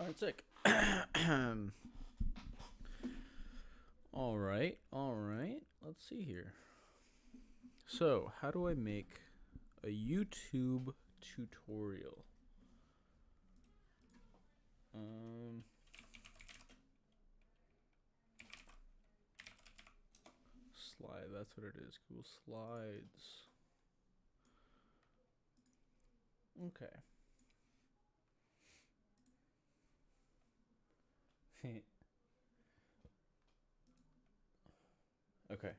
All right, sick. All right, all right. Let's see here. So, how do I make a YouTube tutorial? Um, Slide. That's what it is. Cool slides. Okay. Okay.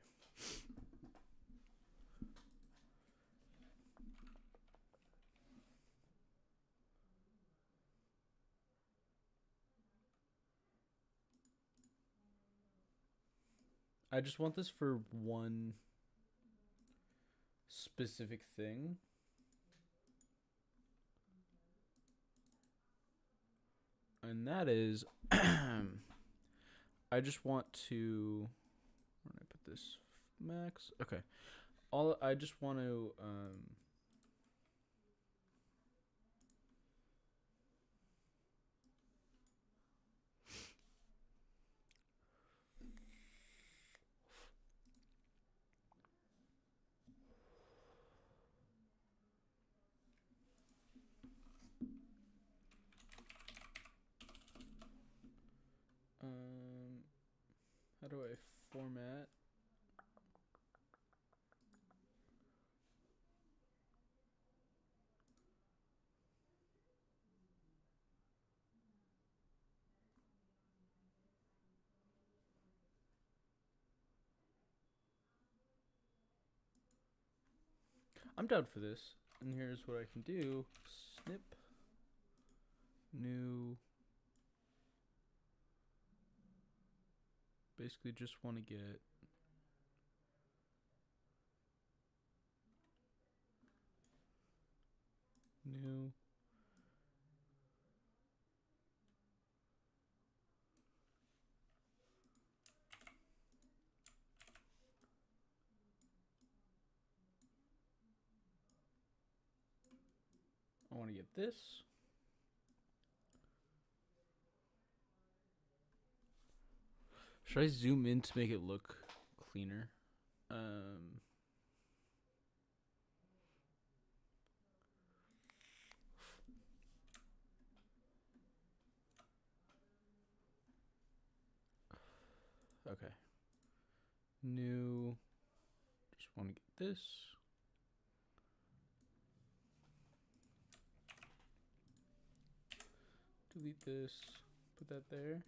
I just want this for one specific thing. And that is I just want to where did I put this? Max. Okay. All I just want to how do I format? I'm down for this. And here's what I can do. Snip. New. Basically just want to get new. I want to get this. Should I zoom in to make it look cleaner? Okay. New. Just want to get this. Delete this. Put that there.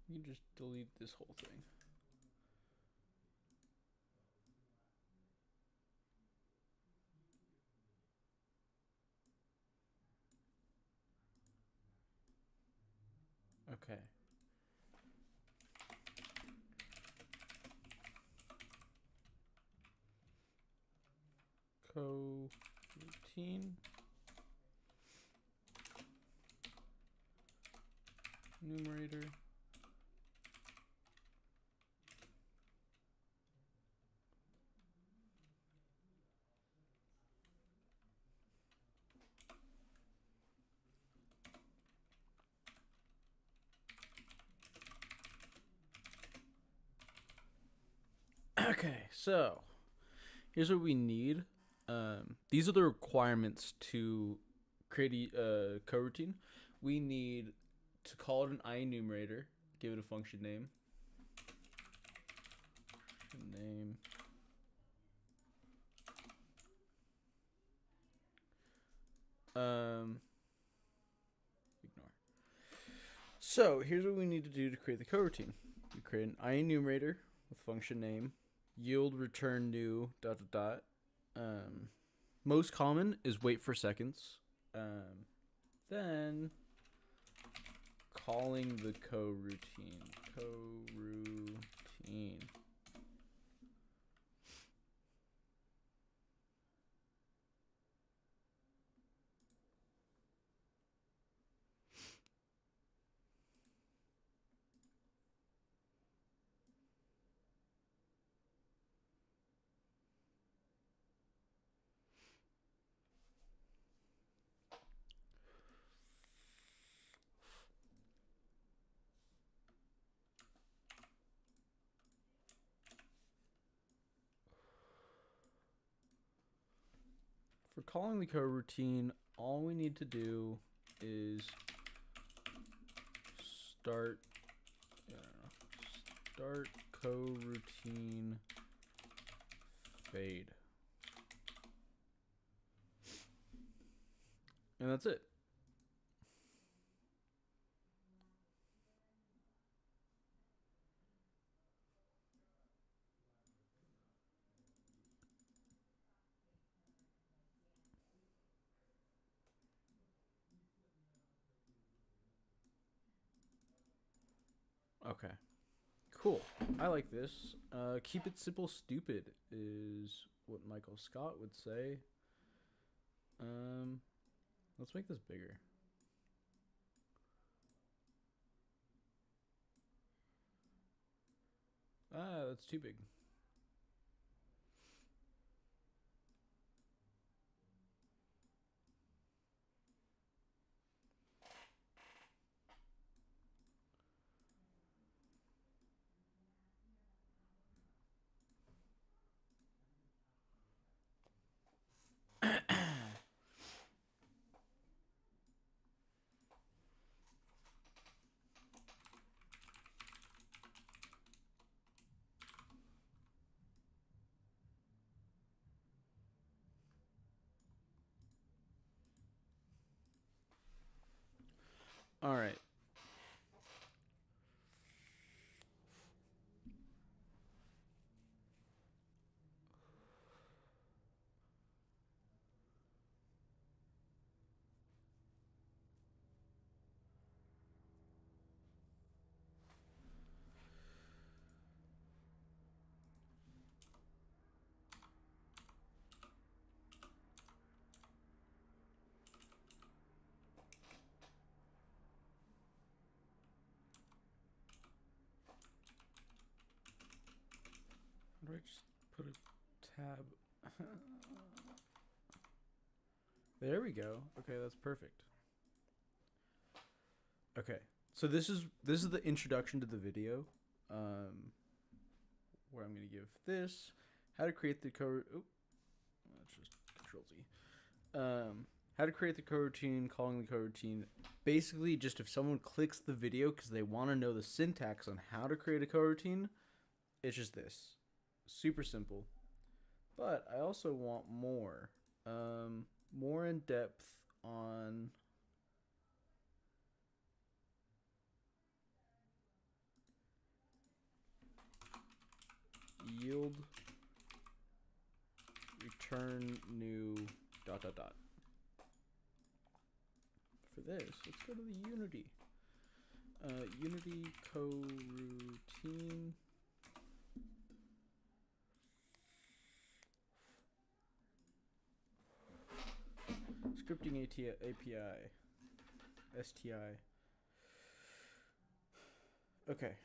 You can just delete this whole thing. Okay. Coroutine. Numerator. Okay, so here's what we need. These are the requirements to create a coroutine. We need to call it an IEnumerator, give it a function name. Ignore. So here's what we need to do to create the coroutine. We create an IEnumerator with function name, yield return new dot dot dot. Most common is wait for seconds. Then calling the coroutine. Coroutine. For calling the coroutine, all we need to do is start coroutine fade. And that's it. Okay. Cool. I like this. Keep it simple, stupid is what Michael Scott would say. Let's make this bigger. Ah, that's too big. All right. How do I just put a tab? There we go. Okay, that's perfect. Okay, so this is the introduction to the video, where I'm gonna give this how to create the code. Oh, that's just Control Z. How to create the coroutine, calling the coroutine. Basically, just if someone clicks the video because they want to know the syntax on how to create a coroutine, it's just this. Super simple. But I also want more. More in depth on yield return new ... For this, let's go to the Unity. Unity coroutine. Scripting API. STI. Okay.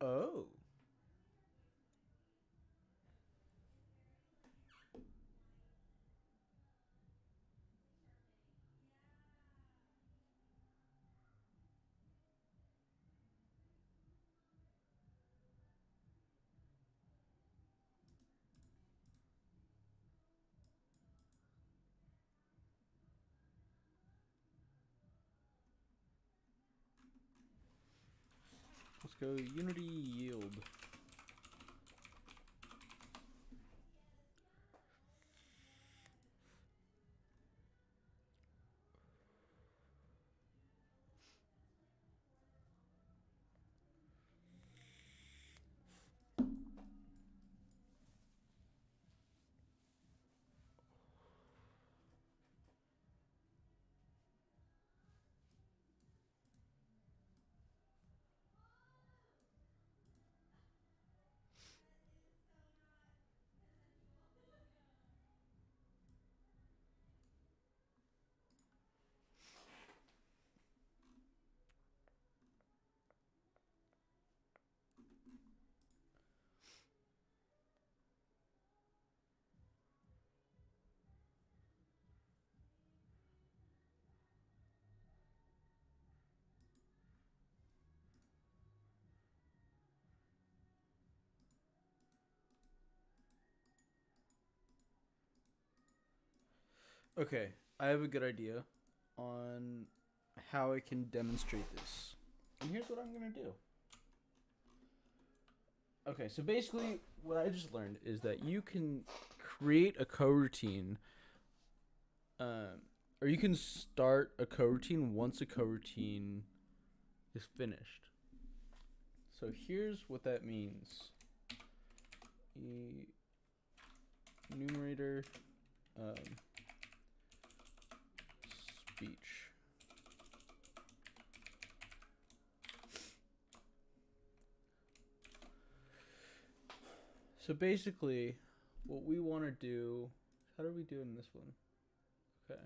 Oh. Let's go Unity yield. Okay, I have a good idea on how I can demonstrate this. And here's what I'm going to do. Okay, so basically, what I just learned is that you can create a coroutine, or you can start a coroutine once a coroutine is finished. So here's what that means. Enumerator speech. So basically, what we want to do, how do we do it in this one? Okay.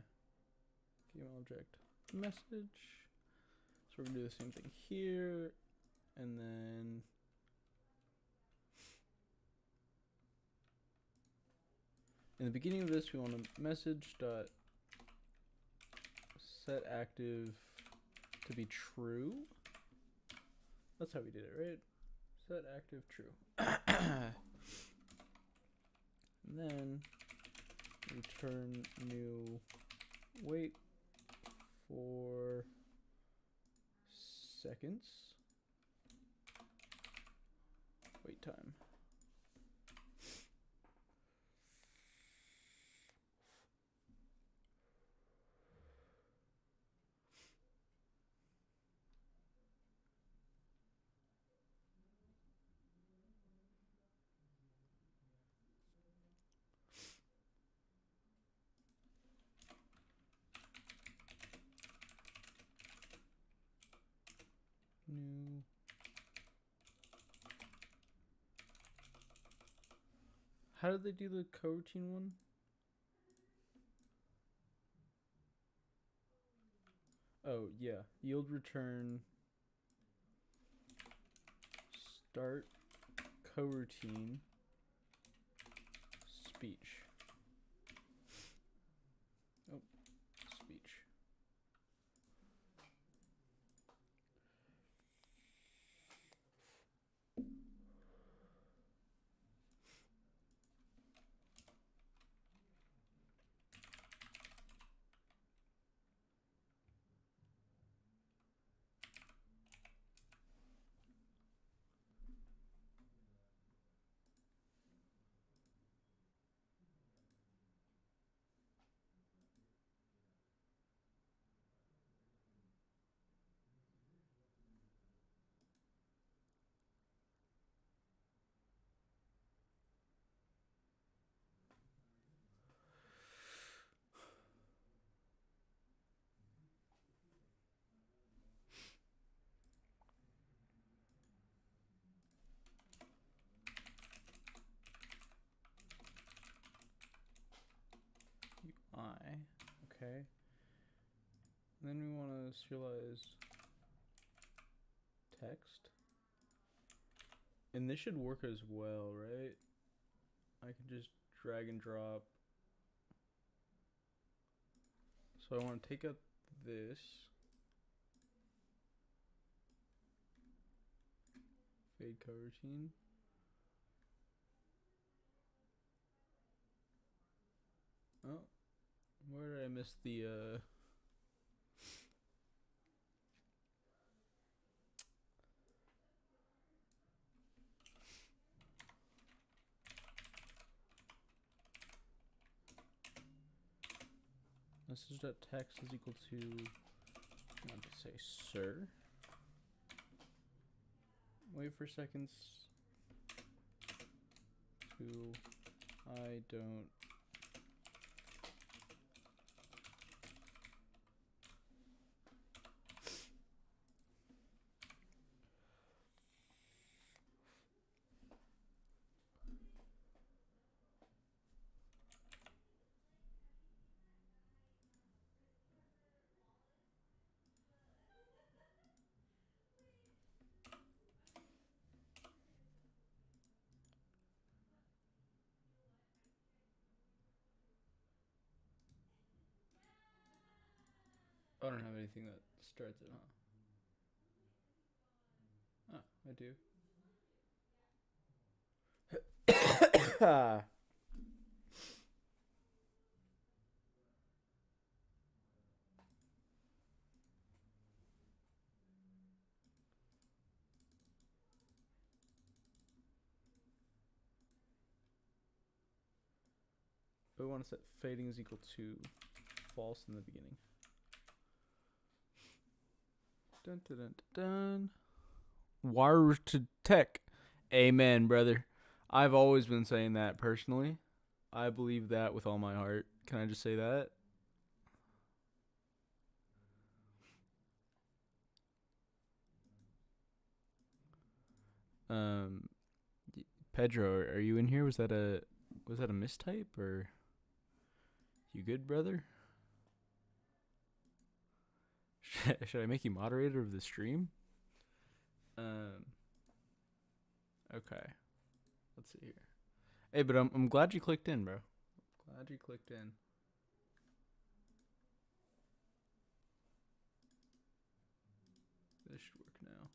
Game object message. So we're going to do the same thing here. And then in the beginning of this, we want to message dot set active to be true. That's how we did it, right? Set active true. And then return new wait for seconds. Wait time. New. How did they do the coroutine one? Oh, yeah. Yield return start coroutine speech. Oh, speech. UI. Okay. And then we want to serialize text. And this should work as well, right? I can just drag and drop. So I want to take out this. Fade coroutine. Oh, where did I miss the message.text is equal to, I want to say sir. Wait for seconds to I don't I don't have anything that starts it, huh? Oh, I do. we want to set fading is equal to false in the beginning. Dun dun dun dun. Wire to tech. Amen, brother. I've always been saying that personally. I believe that with all my heart. Can I just say that? Pedro, are you in here? Was that a mistype, or you good, brother? Should I make you moderator of the stream? Okay. Let's see here. Hey, but I'm glad you clicked in, bro. Glad you clicked in. This should work now.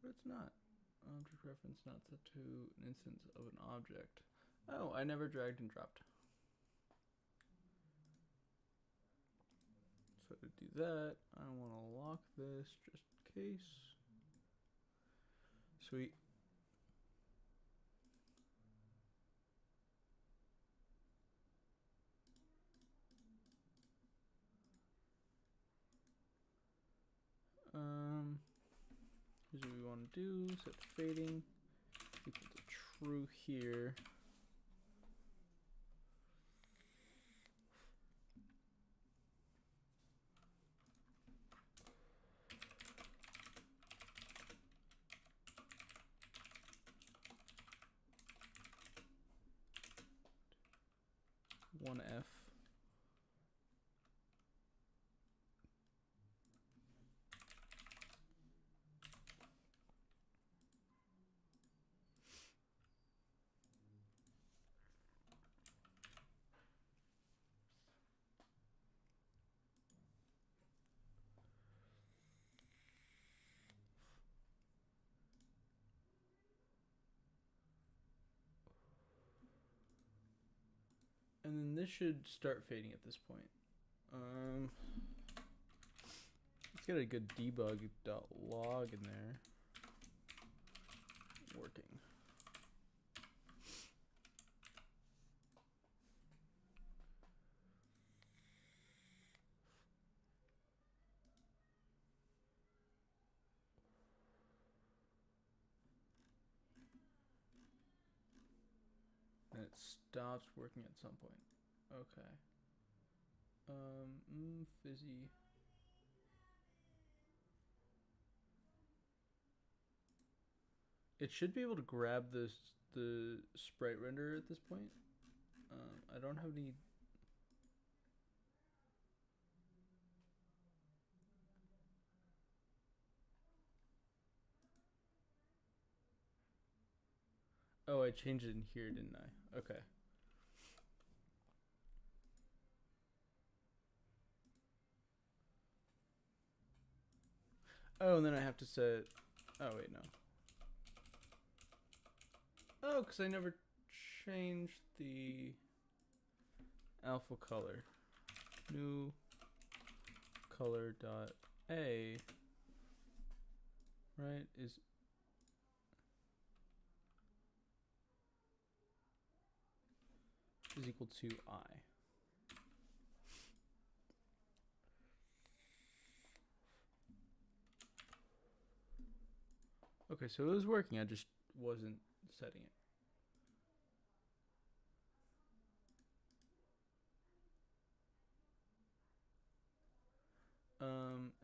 But it's not. Object reference not set to an instance of an object. Oh, I never dragged and dropped. So to do that, I want to lock this just in case. Sweet. Here's what we want to do. Set fading equal to true here. One F. And then this should start fading at this point. Let's get a good debug.log in there. Working. And it stops working at some point. Okay. Fizzy. It should be able to grab the sprite renderer at this point. I don't have any. Oh, I changed it in here, didn't I? Okay. Oh, and then I have to set. Oh wait, no. Oh, because I never changed the alpha color. New color dot a, right, is equal to I. Okay, so it was working, I just wasn't setting it.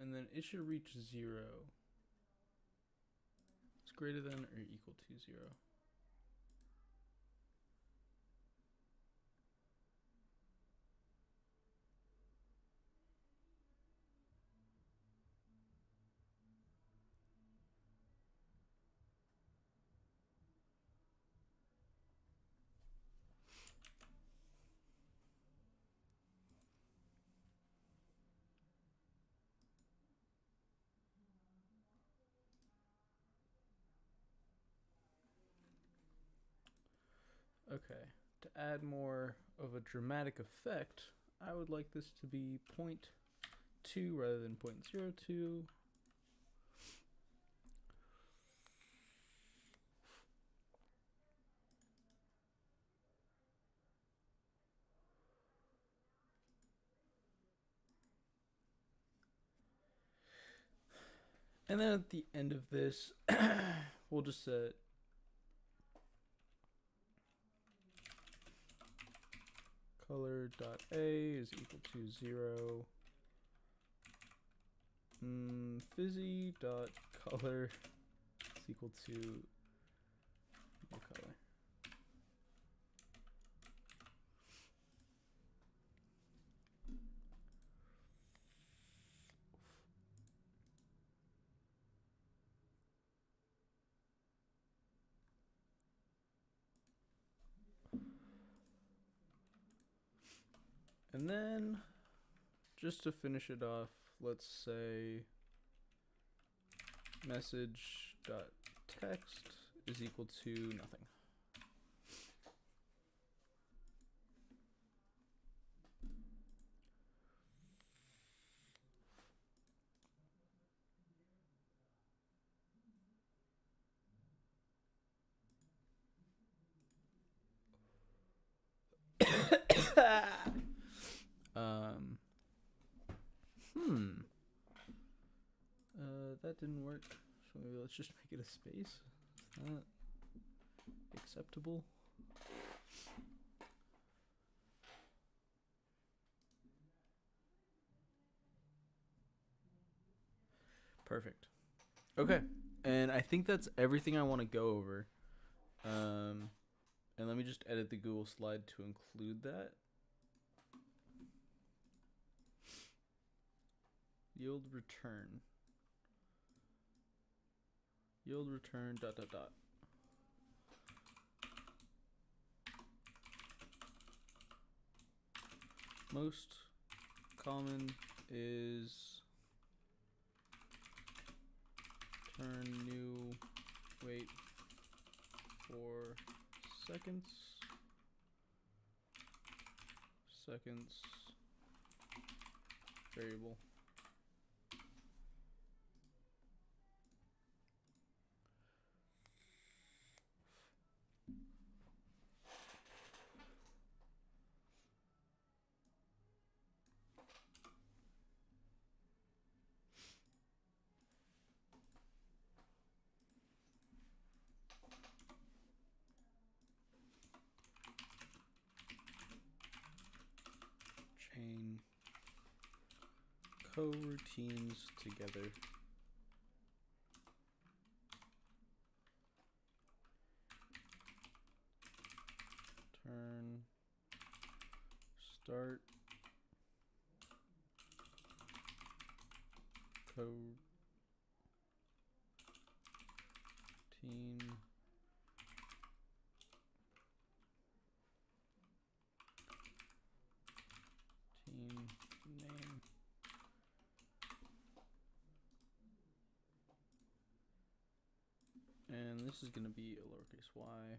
And then it should reach 0. It's greater than or equal to 0. Okay, to add more of a dramatic effect, I would like this to be 0.2 rather than 0.02. And then at the end of this, we'll just set color.a is equal to 0. Fizzy.color is equal to no color. And then, just to finish it off, let's say message.text is equal to nothing. That didn't work. So maybe let's just make it a space. Is that acceptable? Perfect. Okay. And I think that's everything I want to go over. And let me just edit the Google slide to include that. Yield return. Yield return ... Most common is turn new wait for seconds variable. Chain coroutines together. Turn start coroutine name. And this is going to be a lowercase y.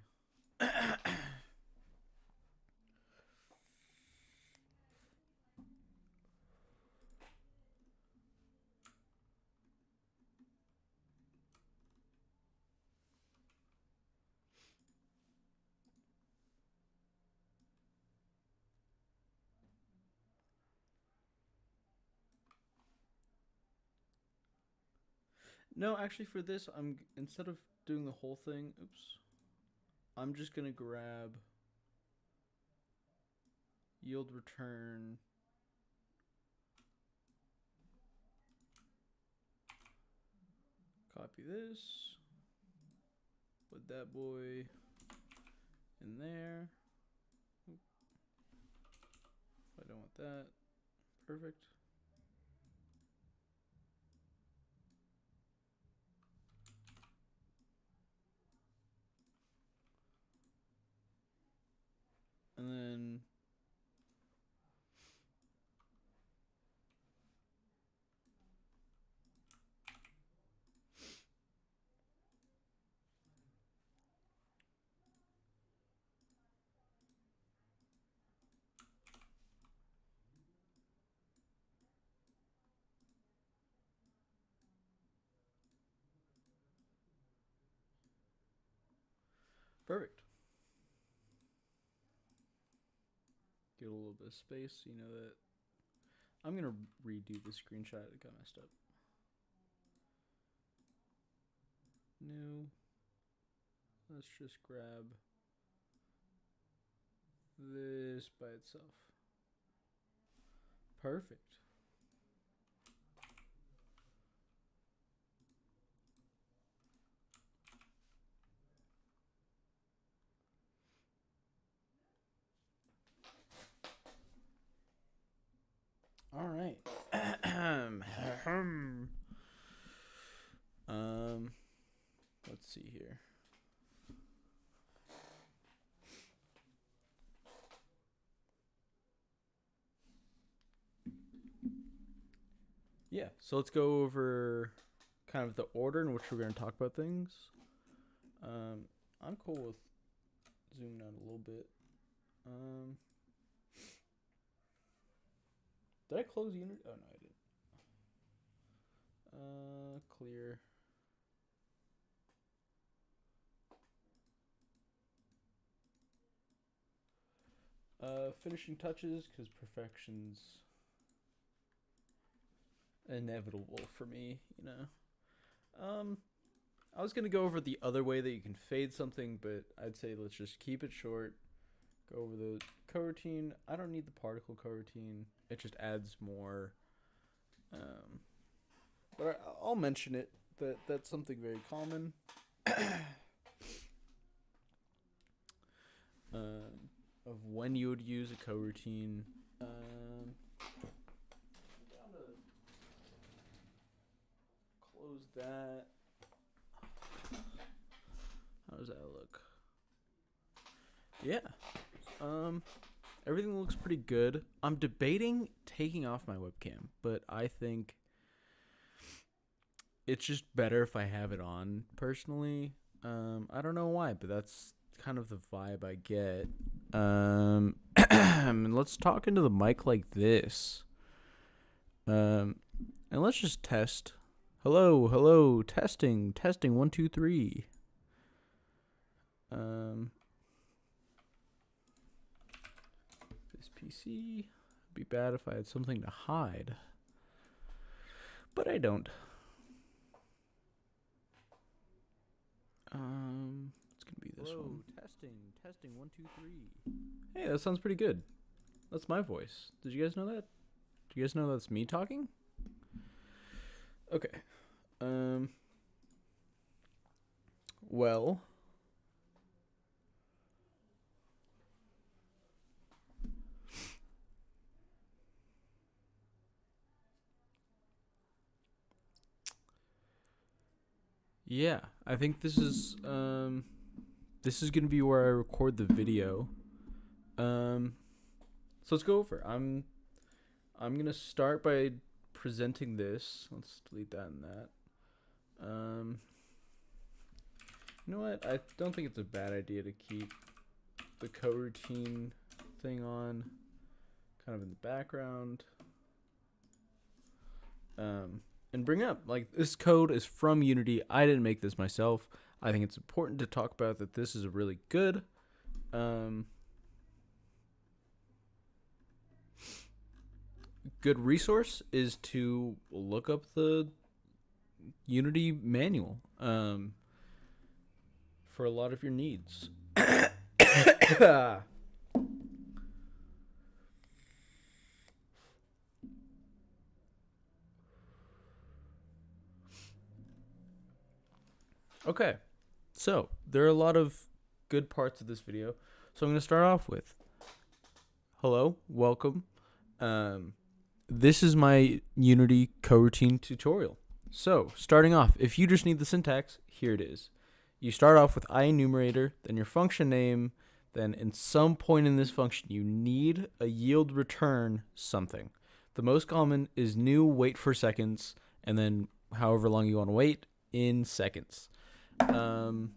No, actually for this, instead of doing the whole thing, I'm just going to grab yield return copy this, put that boy in there. I don't want that. Perfect. And then perfect. Get a little bit of space so you know that I'm going to redo the screenshot. It got messed up. new. Let's just grab this by itself. Perfect. All right. Let's see here. Yeah, so let's go over kind of the order in which we're going to talk about things. I'm cool with zooming out a little bit. Did I close Unity? Oh, no, I didn't. Clear. Finishing touches, because perfection's inevitable for me, you know. I was gonna go over the other way that you can fade something, but I'd say let's just keep it short. Go over the coroutine. I don't need the particle coroutine. It just adds more. But I'll mention it. That's something very common. Of when you would use a coroutine. Close that. How does that look? Yeah. Everything looks pretty good. I'm debating taking off my webcam, but I think it's just better if I have it on personally. I don't know why, but that's kind of the vibe I get. And let's talk into the mic like this. And let's just test. Hello, testing, 1, 2, 3. This PC would be bad if I had something to hide, but I don't. It's gonna be this one. Testing, 1, 2, 3. Hey, that sounds pretty good. That's my voice. Did you guys know that? Do you guys know that's me talking? Okay. Well. Yeah, I think this is gonna be where I record the video. So let's go over. I'm gonna start by presenting this. Let's delete that and that. You know what? I don't think it's a bad idea to keep the coroutine thing on, kind of in the background. And bring up, like, this code is from Unity. I didn't make this myself. I think it's important to talk about that this is a really good good resource is to look up the Unity manual for a lot of your needs. Okay, so there are a lot of good parts of this video. So I'm going to start off with, hello, welcome. This is my Unity coroutine tutorial. So starting off, if you just need the syntax, here it is. You start off with IEnumerator, then your function name, then in some point in this function, you need a yield return something. The most common is new wait for seconds, and then however long you want to wait in seconds. The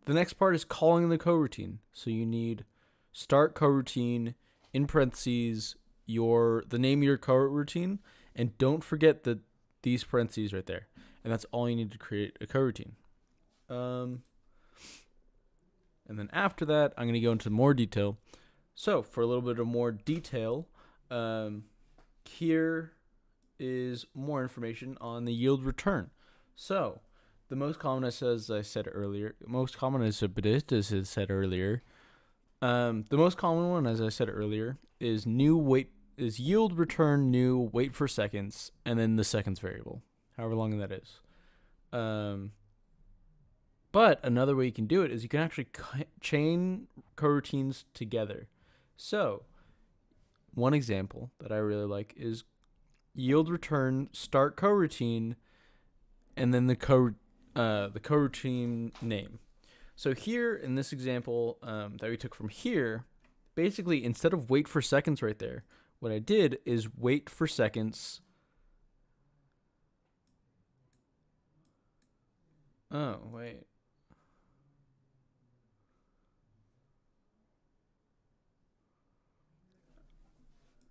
next part is calling the coroutine. So you need start coroutine, in parentheses, the name of your coroutine, and don't forget these parentheses right there. And that's all you need to create a coroutine. And then after that, I'm going to go into more detail. So for a little bit of more detail, here is more information on the yield return. So the most common is, as I said earlier, the most common is the most common one, as I said earlier, is yield return new wait for seconds and then the seconds variable, however long that is. But another way you can do it is you can actually chain coroutines together. So one example that I really like is yield return start coroutine and then the coroutine name. So here in this example that we took from here, basically instead of wait for seconds right there, what I did is wait for seconds. Oh, wait.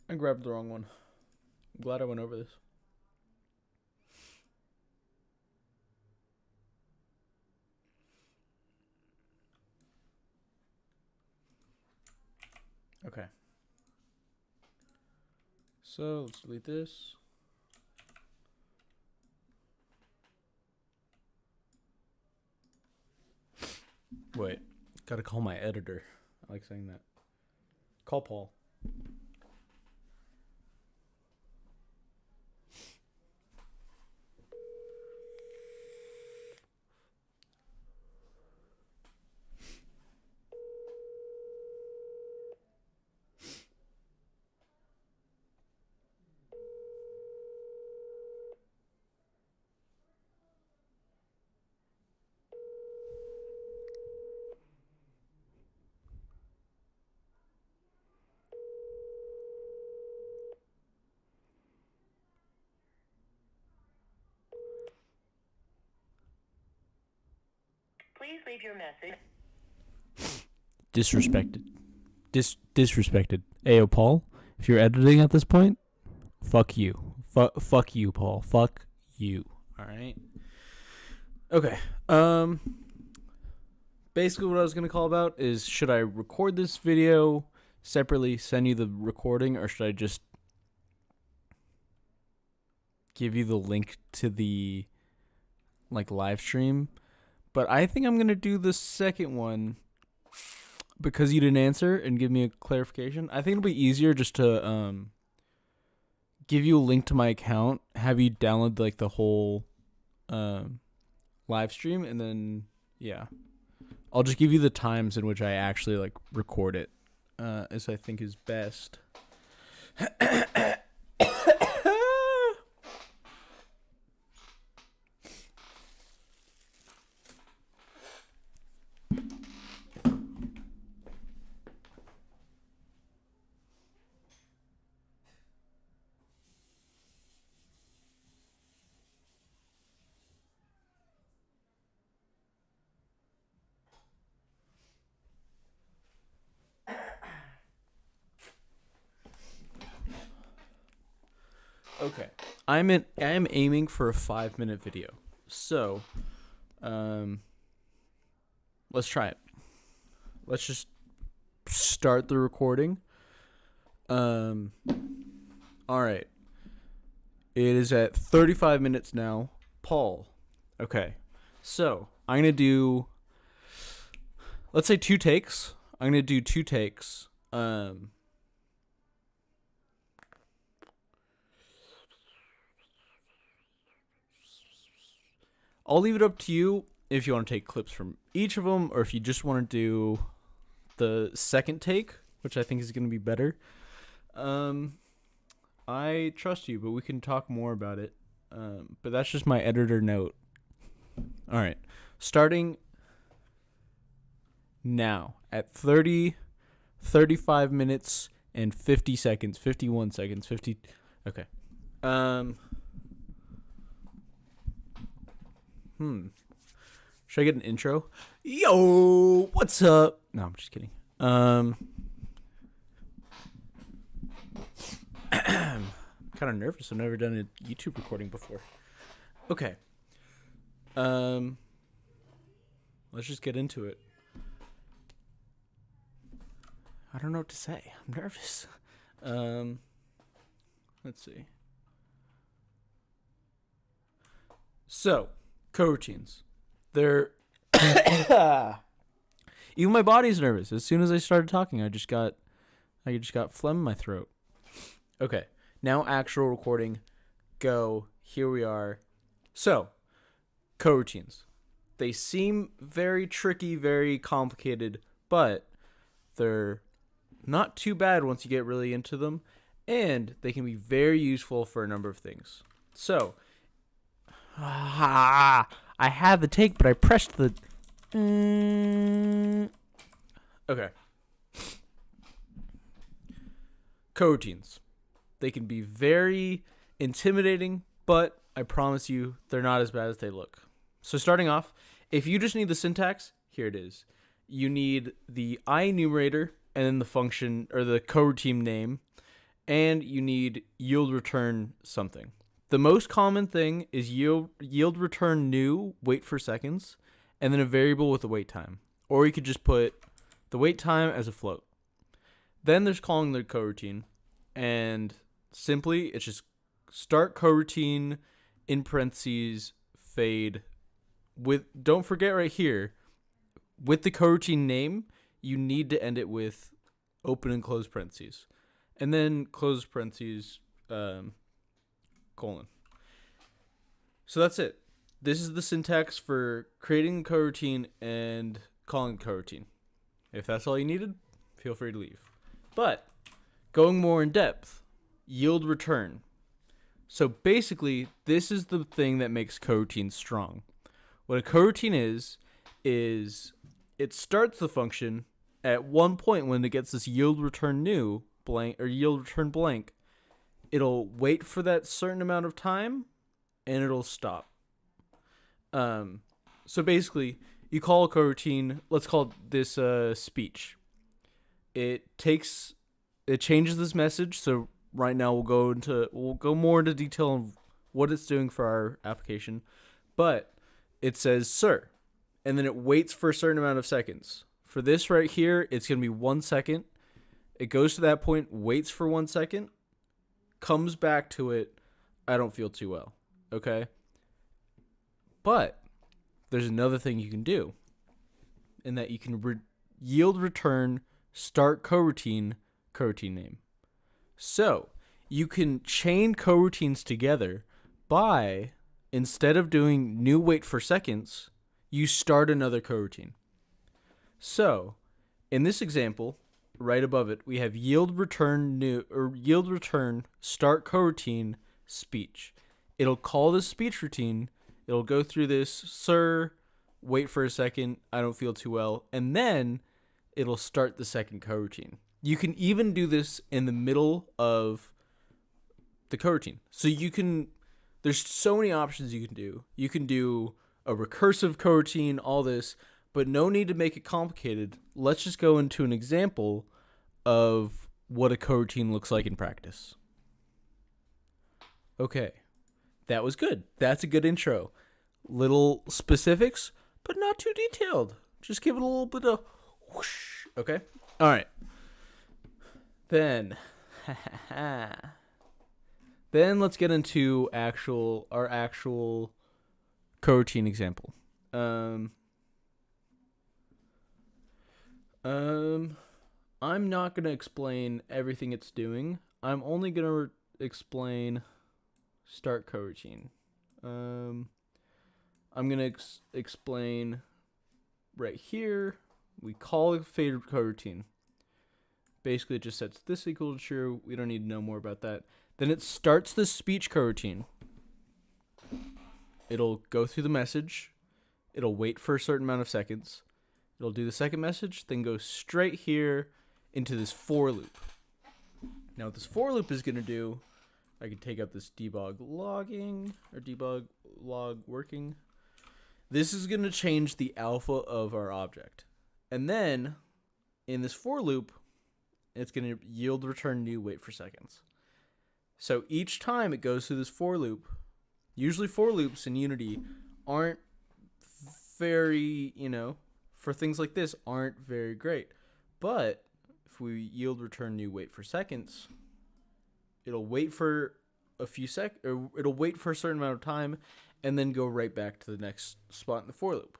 I grabbed the wrong one. I'm glad I went over this. Okay. So let's delete this. Wait, gotta call my editor. I like saying that. Call Paul. Please leave your message. Disrespected. Disrespected. Ayo, Paul, if you're editing at this point, fuck you. Fuck you, Paul. Fuck you. All right. Okay. Basically what I was going to call about is, should I record this video separately, send you the recording, or should I just give you the link to the live stream? But I think I'm going to do the second one because you didn't answer and give me a clarification. I think it'll be easier just to give you a link to my account, have you download the whole live stream, and then I'll just give you the times in which I actually record it, as I think is best. Okay, I am aiming for a 5-minute video, so let's try it. Let's just start the recording. All right, it is at 35 minutes now. Paul, okay, so I'm gonna do, let's say 2 takes. I'm gonna do 2 takes. I'll leave it up to you if you want to take clips from each of them, or if you just want to do the second take, which I think is going to be better. I trust you, but we can talk more about it. But that's just my editor note. All right. Starting now at 35 minutes and 50 seconds, 51 seconds, 50. Okay. Should I get an intro? Yo, what's up? No, I'm just kidding. Kind of nervous. I've never done a YouTube recording before. Okay. Let's just get into it. I don't know what to say. I'm nervous. Let's see. So, coroutines. They're even my body's nervous. As soon as I started talking, I just got phlegm in my throat. Okay, now actual recording. Go. Here we are. So, coroutines. They seem very tricky, very complicated, but they're not too bad once you get really into them, and they can be very useful for a number of things. So, I had the take, but I pressed the... Okay. Coroutines. They can be very intimidating, but I promise you, they're not as bad as they look. So starting off, if you just need the syntax, here it is. You need the IEnumerator and then the function or the coroutine name, and you need yield return something. The most common thing is yield return new, wait for seconds, and then a variable with a wait time. Or you could just put the wait time as a float. Then there's calling the coroutine, and simply it's just start coroutine in parentheses fade with, don't forget right here, with the coroutine name, you need to end it with open and close parentheses. And then close parentheses, colon. So that's it. This is the syntax for creating a coroutine and calling a coroutine. If that's all you needed, feel free to leave. But going more in depth, yield return. So basically, this is the thing that makes coroutines strong. What a coroutine is it starts the function at one point when it gets this yield return new blank or yield return blank. It'll wait for that certain amount of time and it'll stop. So basically, you call a coroutine, let's call this speech. It changes this message. So right now we'll go more into detail on what it's doing for our application, but it says sir, and then it waits for a certain amount of seconds. For this right here, it's going to be 1 second. It goes to that point, waits for 1 second, comes back to it. I don't feel too well. Okay. But there's another thing you can do, in that you can yield return start coroutine name. So you can chain coroutines together by, instead of doing new wait for seconds, you start another coroutine. So in this example, right above it, we have yield return start coroutine speech. It'll call this speech routine. It'll go through this, sir, wait for a second, I don't feel too well, and then it'll start the second coroutine. You can even do this in the middle of the coroutine. So there's so many options you can do. You can do a recursive coroutine, all this, but no need to make it complicated. Let's just go into an example of what a coroutine looks like in practice. Okay, that was good. That's a good intro. Little specifics, but not too detailed. Just give it a little bit of whoosh. Okay? All right. Then let's get into our actual coroutine example. I'm not going to explain everything it's doing. I'm only going to explain start coroutine. I'm going to explain right here. We call it fade coroutine. Basically, it just sets this equal to true. We don't need to know more about that. Then it starts the speech coroutine. It'll go through the message. It'll wait for a certain amount of seconds. It'll do the second message, then go straight here into this for loop. Now, what this for loop is going to do, I can take out this debug logging or debug log working. This is going to change the alpha of our object. And then in this for loop, it's going to yield return new wait for seconds. So each time it goes through this for loop, usually for loops in Unity aren't very, for things like this aren't very great. But if we yield return new wait for seconds, it'll wait for a few it'll wait for a certain amount of time and then go right back to the next spot in the for loop.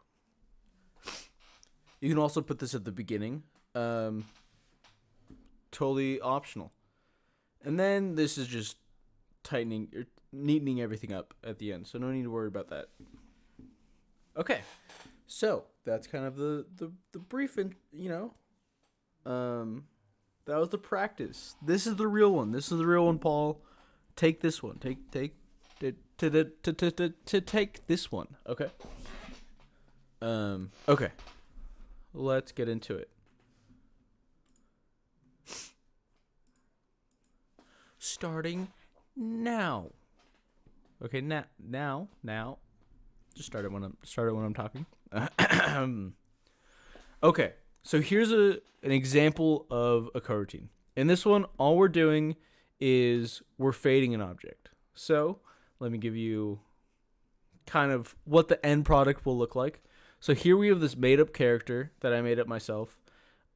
You can also put this at the beginning. Totally optional. And then this is just tightening, or neatening everything up at the end. So no need to worry about that. Okay. So that's kind of the brief, and that was the practice. This is the real one. This is the real one, Paul. Take this one. Take this one. Okay. Okay. Let's get into it. Starting now. Okay, now. Just start it when I'm talking. Okay, so here's an example of a coroutine. In this one, all we're doing is we're fading an object. So let me give you kind of what the end product will look like. So here we have this made-up character that I made up myself.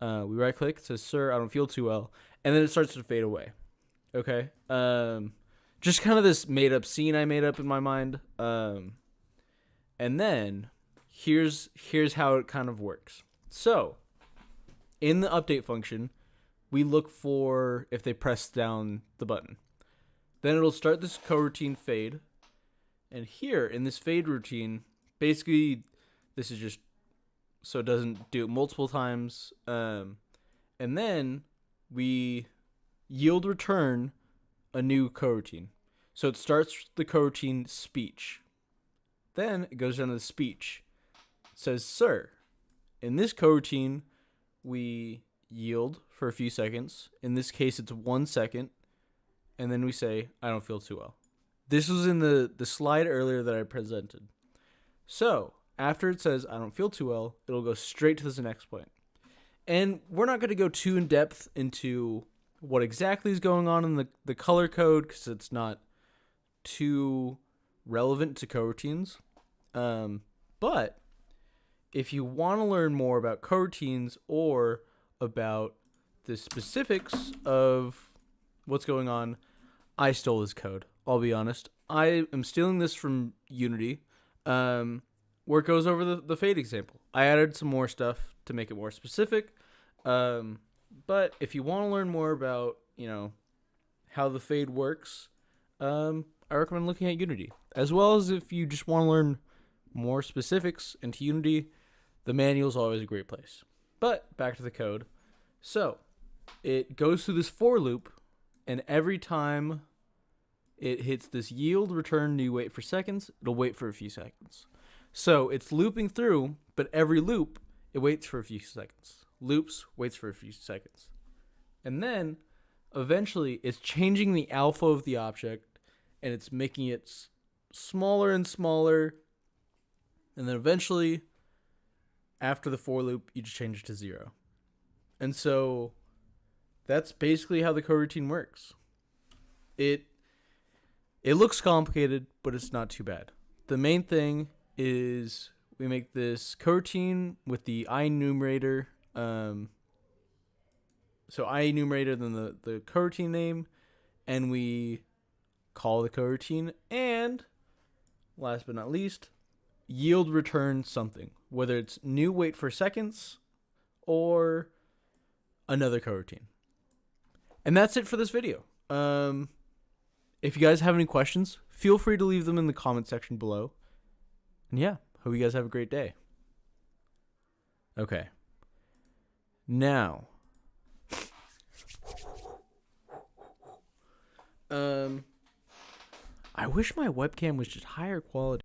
We right-click, it says, "Sir, I don't feel too well," and then it starts to fade away. Okay, just kind of this made-up scene I made up in my mind. And then here's how it kind of works. So in the update function, we look for if they press down the button. Then it'll start this coroutine fade. And here in this fade routine, basically this is just so it doesn't do it multiple times. And then we yield return a new coroutine. So it starts the coroutine speech. Then it goes down to the speech. It says, "Sir." In this coroutine, we yield for a few seconds. In this case, it's 1 second. And then we say, "I don't feel too well." This was in the slide earlier that I presented. So after it says, "I don't feel too well," it'll go straight to this next point. And we're not going to go too in depth into what exactly is going on in the color code because it's not too relevant to coroutines. But if you want to learn more about coroutines or about the specifics of what's going on, I stole this code. I'll be honest. I am stealing this from Unity, where it goes over the fade example. I added some more stuff to make it more specific. But if you want to learn more about, how the fade works, I recommend looking at Unity. As well as if you just want to learn more specifics into Unity, the manual is always a great place. But back to the code. So it goes through this for loop, and every time it hits this yield return new wait for seconds, it'll wait for a few seconds. So it's looping through, but every loop, it waits for a few seconds. Loops, waits for a few seconds. And then eventually it's changing the alpha of the object, and it's making it smaller and smaller. And then eventually, after the for loop, you just change it to 0. And so that's basically how the coroutine works. It looks complicated, but it's not too bad. The main thing is we make this coroutine with the I enumerator. So I enumerator then the coroutine name, and we call the coroutine, and last but not least, yield return something, whether it's new wait for seconds or another coroutine. And that's it for this video. If you guys have any questions, feel free to leave them in the comment section below. And yeah, hope you guys have a great day. Okay. Now, I wish my webcam was just higher quality.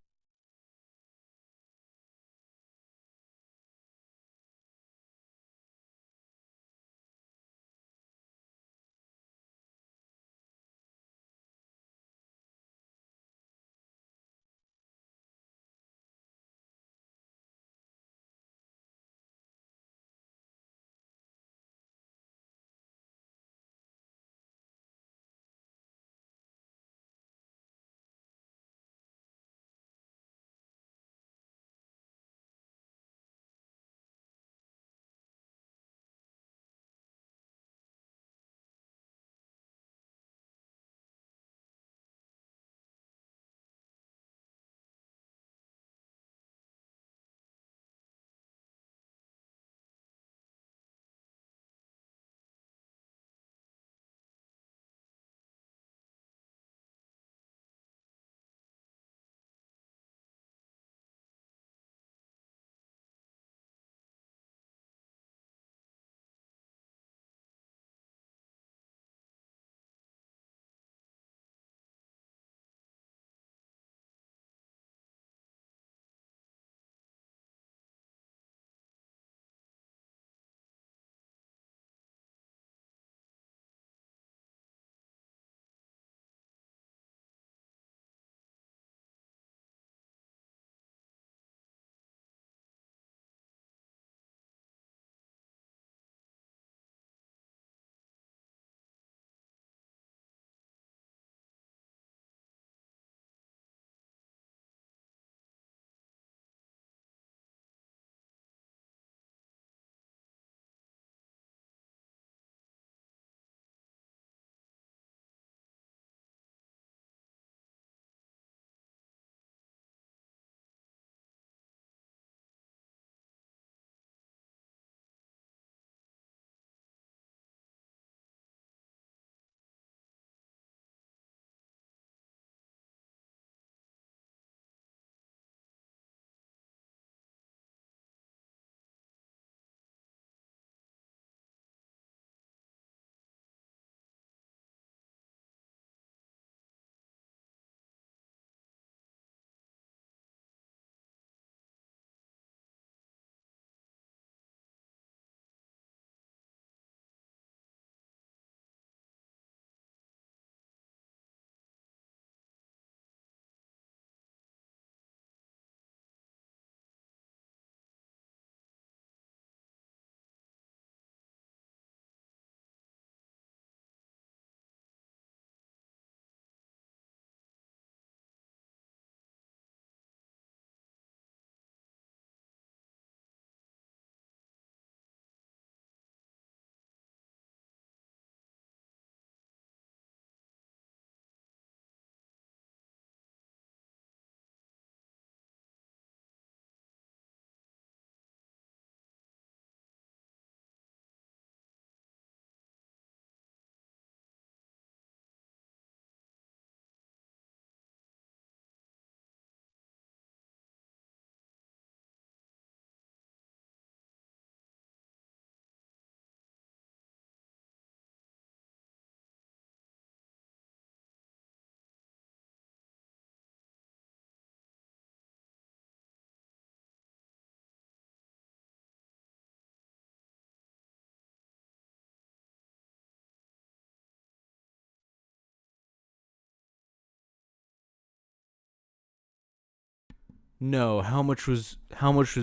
No, how much was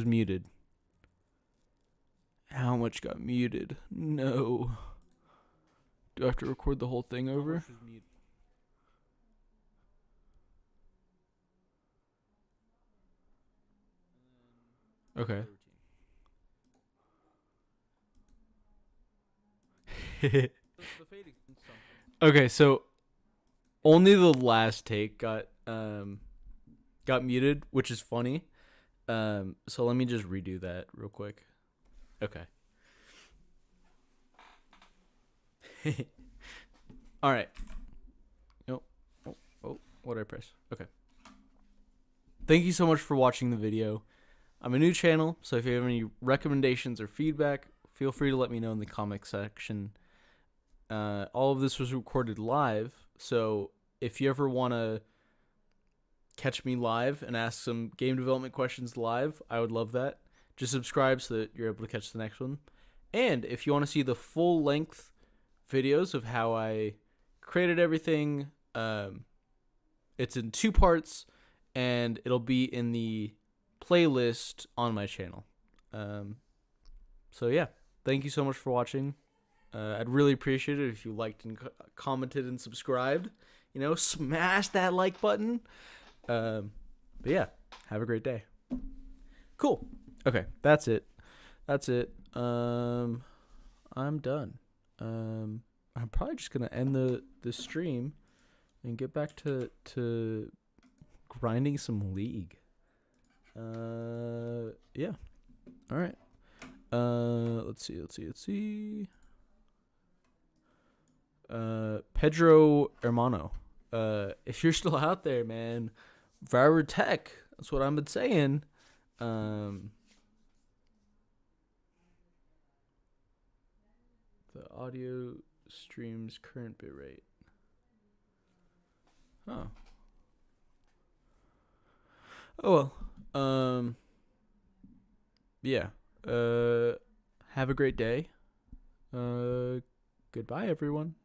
muted? How much got muted? No. Do I have to record the whole thing over? Okay. Okay, so only the last take got muted, which is funny. So let me just redo that real quick. Okay. All right. Nope. Oh, what did I press? Okay. Thank you so much for watching the video. I'm a new channel, so if you have any recommendations or feedback, feel free to let me know in the comment section. All of this was recorded live, so if you ever want to catch me live and ask some game development questions live, I would love that. Just subscribe so that you're able to catch the next one. And if you want to see the full length videos of how I created everything, it's in 2 parts, and it'll be in the playlist on my channel. So yeah, thank you so much for watching. I'd really appreciate it if you liked and commented and subscribed. You know, smash that like button. But yeah, have a great day. Cool. Okay, that's it. I'm done. I'm probably just gonna end the stream and get back to grinding some League. Yeah. All right. Let's see. Pedro Hermano. If you're still out there, man, Viral Tech. That's what I've been saying. The audio stream's current bitrate. Oh. Oh well. Yeah. Have a great day. Goodbye, everyone.